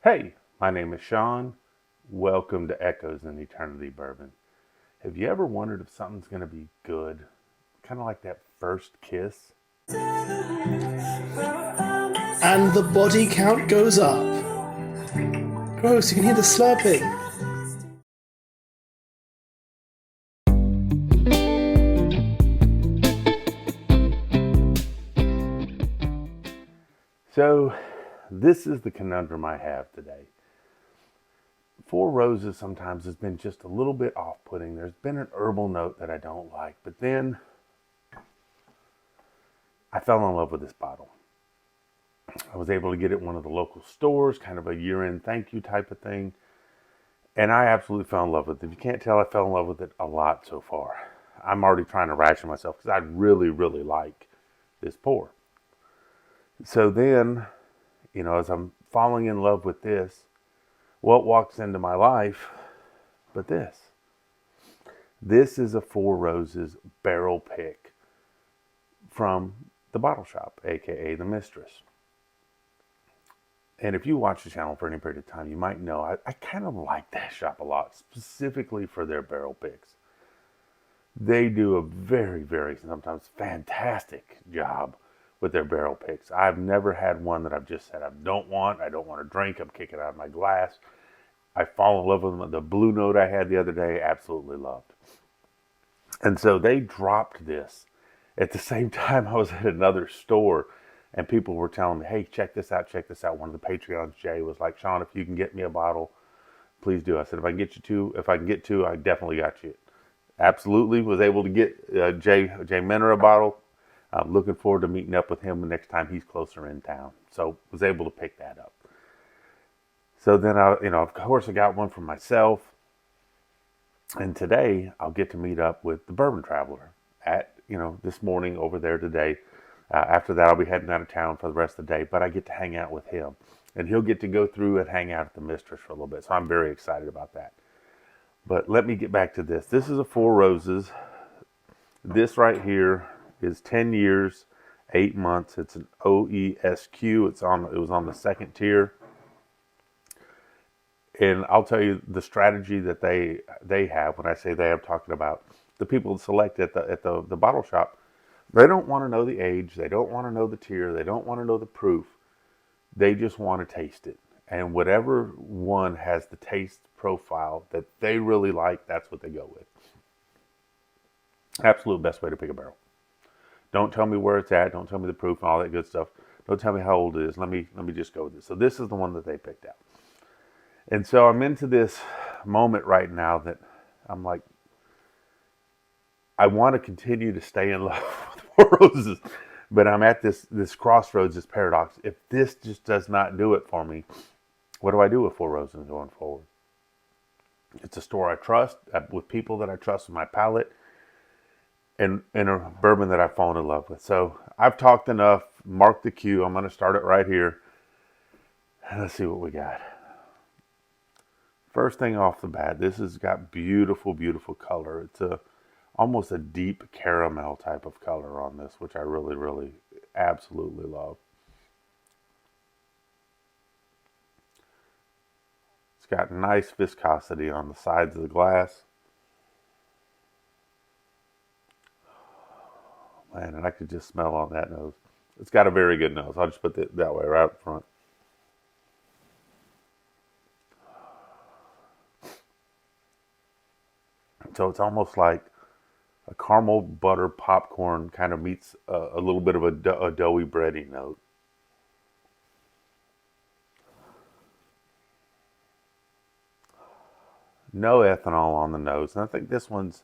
Hey, my name is Sean. Welcome to Echoes in Eternity Bourbon. Have you ever wondered if something's going to be good? Kind of like that first kiss? And the body count goes up. Gross, you can hear the slurping. So, this is the conundrum I have today. Four Roses sometimes has been just a little bit off putting. There's been an herbal note that I don't like, but then I fell in love with this bottle. I was able to get it at one of the local stores, kind of a year end thank you type of thing. And I absolutely fell in love with it. If you can't tell, I fell in love with it a lot so far. I'm already trying to ration myself because I really, really like this pour. So then, as I'm falling in love with this, what walks into my life but this? This is a Four Roses barrel pick from the bottle shop, aka the Mistress. And if you watch the channel for any period of time, you might know I kind of like that shop a lot, specifically for their barrel picks. They do a very, very, sometimes fantastic job with their barrel picks. I've never had one that I've just said I don't want to drink, I'm kicking it out of my glass. I fall in love with them. The blue note I had the other day, absolutely loved. And so they dropped this at the same time I was at another store and people were telling me, hey, check this out, check this out. One of the Patreons, Jay, was like, Sean, if you can get me a bottle, please do. I said, if I can get two, I definitely got you. Absolutely was able to get Jay Menor a bottle. I'm looking forward to meeting up with him the next time he's closer in town. So was able to pick that up. So then of course, I got one for myself. And today I'll get to meet up with the Bourbon Traveler at this morning over there today. After that, I'll be heading out of town for the rest of the day. But I get to hang out with him, and he'll get to go through and hang out at the Mistress for a little bit. So I'm very excited about that. But let me get back to this. This is a Four Roses. This right here is 10 years, 8 months. It's an OESQ. It was on the second tier. And I'll tell you the strategy that they have. When I say they, I'm talking about the people that select at the bottle shop. They don't want to know the age. They don't want to know the tier. They don't want to know the proof. They just want to taste it. And whatever one has the taste profile that they really like, that's what they go with. Absolute best way to pick a barrel. Don't tell me where it's at. Don't tell me the proof and all that good stuff. Don't tell me how old it is. Let me just go with this. So this is the one that they picked out. And so I'm into this moment right now that I'm like, I want to continue to stay in love with Four Roses, but I'm at this crossroads, this paradox. If this just does not do it for me, what do I do with Four Roses going forward? It's a store I trust with people that I trust with my palate, and a bourbon that I've fallen in love with. So I've talked enough. Mark the cue. I'm going to start it right here. And let's see what we got. First thing off the bat, this has got beautiful, beautiful color. It's almost a deep caramel type of color on this, which I really, really, absolutely love. It's got nice viscosity on the sides of the glass. Man, and I could just smell on that nose. It's got a very good nose. I'll just put it that way right up front. So it's almost like a caramel butter popcorn kind of meets a little bit of a doughy bready note. No ethanol on the nose. And I think this one's,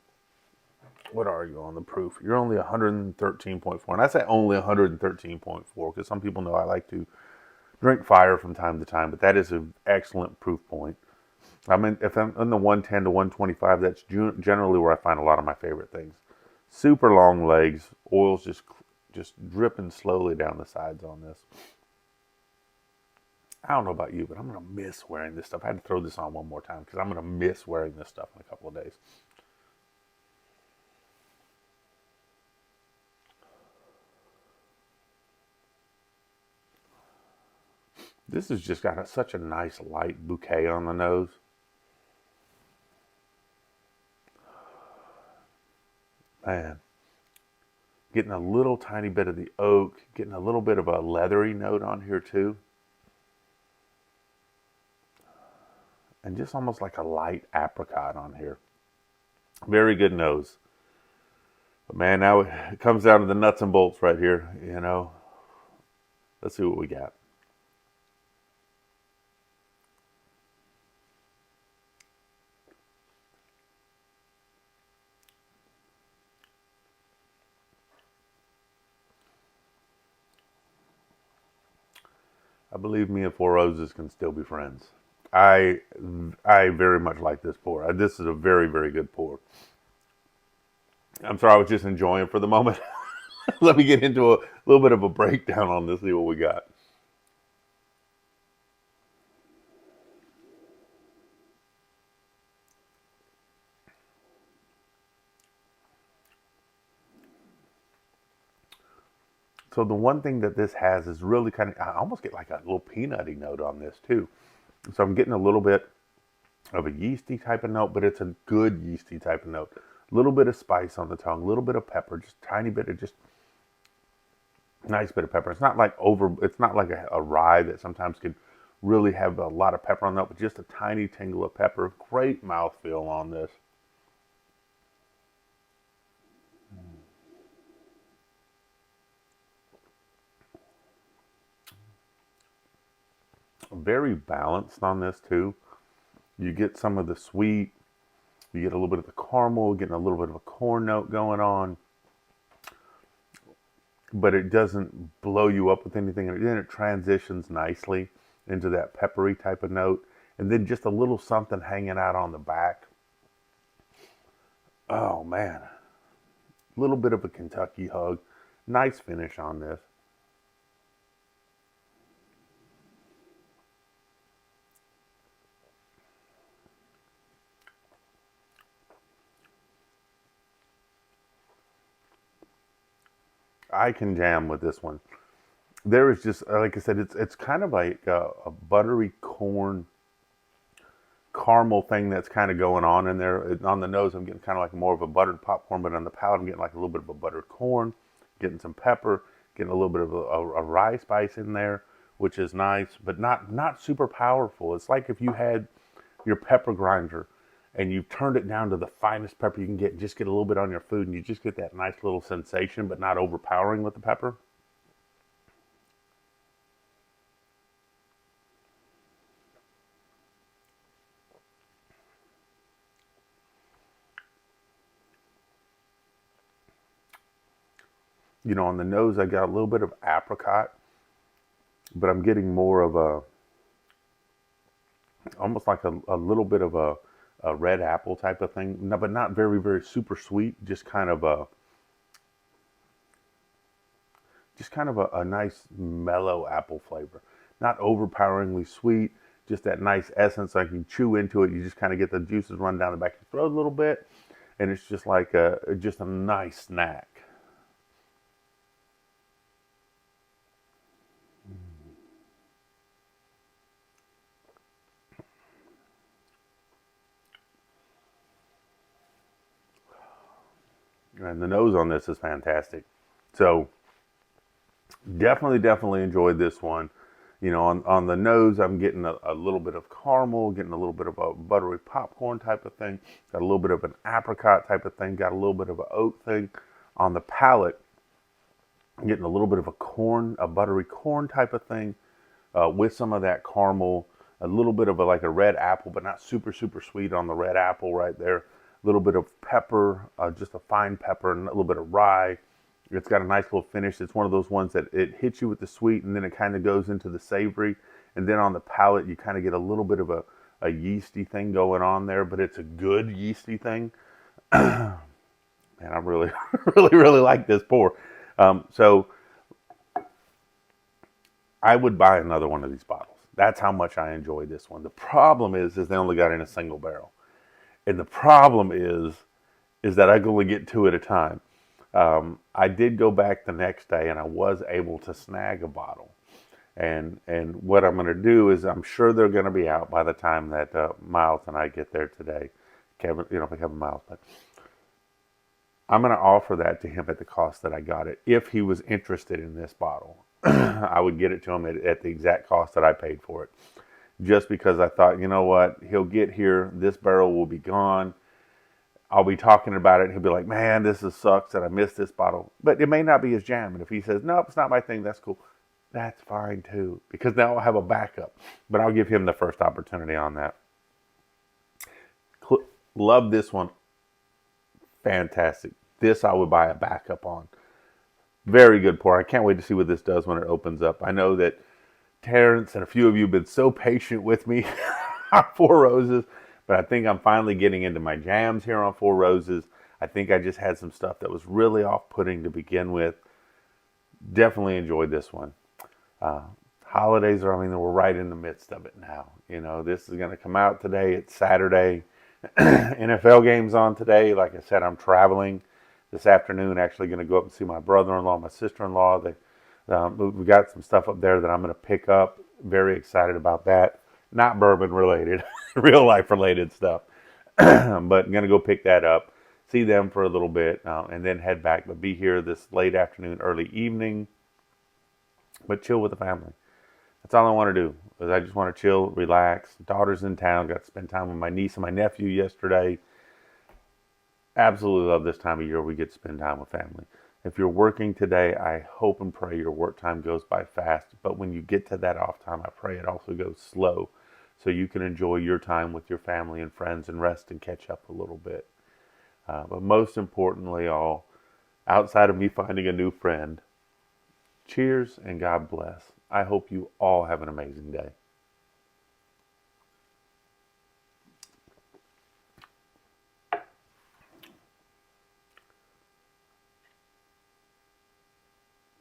what are you on the proof? You're only 113.4. And I say only 113.4 because some people know I like to drink fire from time to time, but that is an excellent proof point. I mean, if I'm in the 110 to 125, that's generally where I find a lot of my favorite things. Super long legs, oils just dripping slowly down the sides on this. I don't know about you, but I'm gonna miss wearing this stuff. I had to throw this on one more time because I'm gonna miss wearing this stuff in a couple of days. This has just got such a nice light bouquet on the nose. Man, getting a little tiny bit of the oak, getting a little bit of a leathery note on here too. And just almost like a light apricot on here. Very good nose. But man, now it comes down to the nuts and bolts right here, you know. Let's see what we got. I believe me and Four Roses can still be friends. I I very much like this pour. This is a very, very good pour. I'm sorry, I was just enjoying it for the moment. Let me get into a little bit of a breakdown on this, see what we got. So the one thing that this has is really kind of, I almost get like a little peanutty note on this too. So I'm getting a little bit of a yeasty type of note, but it's a good yeasty type of note. A little bit of spice on the tongue, a little bit of pepper, just tiny bit of just nice bit of pepper. It's not like it's not like a rye that sometimes can really have a lot of pepper on that, but just a tiny tingle of pepper. Great mouthfeel on this. Very balanced on this too. You get some of the sweet, you get a little bit of the caramel, getting a little bit of a corn note going on, but it doesn't blow you up with anything. And then it transitions nicely into that peppery type of note. And then just a little something hanging out on the back. Oh man, a little bit of a Kentucky hug. Nice finish on this. I can jam with this one. There is just, like I said, it's kind of like a buttery corn caramel thing that's kind of going on in there. On the nose, I'm getting kind of like more of a buttered popcorn, but on the palate, I'm getting like a little bit of a buttered corn, getting some pepper, getting a little bit of a rye spice in there, which is nice, but not super powerful. It's like if you had your pepper grinder and you've turned it down to the finest pepper you can get, just get a little bit on your food, and you just get that nice little sensation, but not overpowering with the pepper. You know, on the nose, I got a little bit of apricot, but I'm getting more of a, almost like a little bit of a red apple type of thing. No, but not very, very super sweet. Just kind of a nice mellow apple flavor. Not overpoweringly sweet, just that nice essence. Like you chew into it, you just kind of get the juices run down the back of your throat a little bit, and it's just like just a nice snack. And the nose on this is fantastic. So definitely enjoyed this one. You know, on the nose, I'm getting a little bit of caramel, getting a little bit of a buttery popcorn type of thing, got a little bit of an apricot type of thing, got a little bit of an oak thing. On the palate, I'm getting a little bit of a buttery corn type of thing, with some of that caramel, a little bit of like a red apple, but not super sweet on the red apple right there. A little bit of pepper, just a fine pepper, and a little bit of rye. It's got a nice little finish. It's one of those ones that it hits you with the sweet, and then it kind of goes into the savory. And then on the palate, you kind of get a little bit of a yeasty thing going on there, but it's a good yeasty thing. Man, I really, really like this pour. So I would buy another one of these bottles. That's how much I enjoy this one. The problem is they only got in a single barrel, and the problem is that I can only get two at a time. I did go back the next day, and I was able to snag a bottle, And what I'm going to do is I'm sure they're going to be out by the time that Miles and I get there today. Kevin, Kevin Miles, but I'm going to offer that to him at the cost that I got it. If he was interested in this bottle, I would get it to him at the exact cost that I paid for it. Just because I thought, you know what, he'll get here, this barrel will be gone. I'll be talking about it. He'll be like, man, sucks that I missed this bottle. But it may not be his jam. And if he says, nope, it's not my thing, that's cool. That's fine too. Because now I'll have a backup. But I'll give him the first opportunity on that. Love this one. Fantastic. This I would buy a backup on. Very good pour. I can't wait to see what this does when it opens up. I know that Terrence and a few of you have been so patient with me on Four Roses, but I think I'm finally getting into my jams here on Four Roses. I think I just had some stuff that was really off-putting to begin with. Definitely enjoyed this one. Holidays we're right in the midst of it now. This is going to come out today. It's Saturday. NFL game's on today. Like I said, I'm traveling this afternoon. Actually going to go up and see my brother-in-law, my sister-in-law. We got some stuff up there that I'm going to pick up. Very excited about that. Not bourbon related, real life related stuff. But going to go pick that up, see them for a little bit, and then head back. But be here this late afternoon, early evening. But chill with the family. That's all I want to do. Is I just want to chill, relax. Daughter's in town. Got to spend time with my niece and my nephew yesterday. Absolutely love this time of year. We get to spend time with family. If you're working today, I hope and pray your work time goes by fast. But when you get to that off time, I pray it also goes slow, so you can enjoy your time with your family and friends and rest and catch up a little bit. But most importantly, outside of me finding a new friend, cheers and God bless. I hope you all have an amazing day.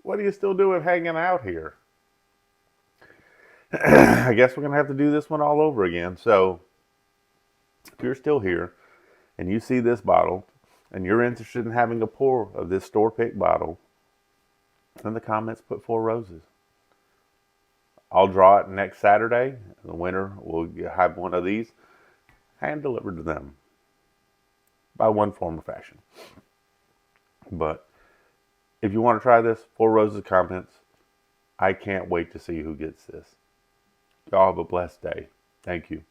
What are you still doing hanging out here? I guess we're going to have to do this one all over again. So, if you're still here and you see this bottle and you're interested in having a pour of this store-picked bottle, in the comments put Four Roses. I'll draw it next Saturday. The winner will have one of these hand delivered to them by one form or fashion. But if you want to try this, Four Roses comments. I can't wait to see who gets this. Y'all have a blessed day. Thank you.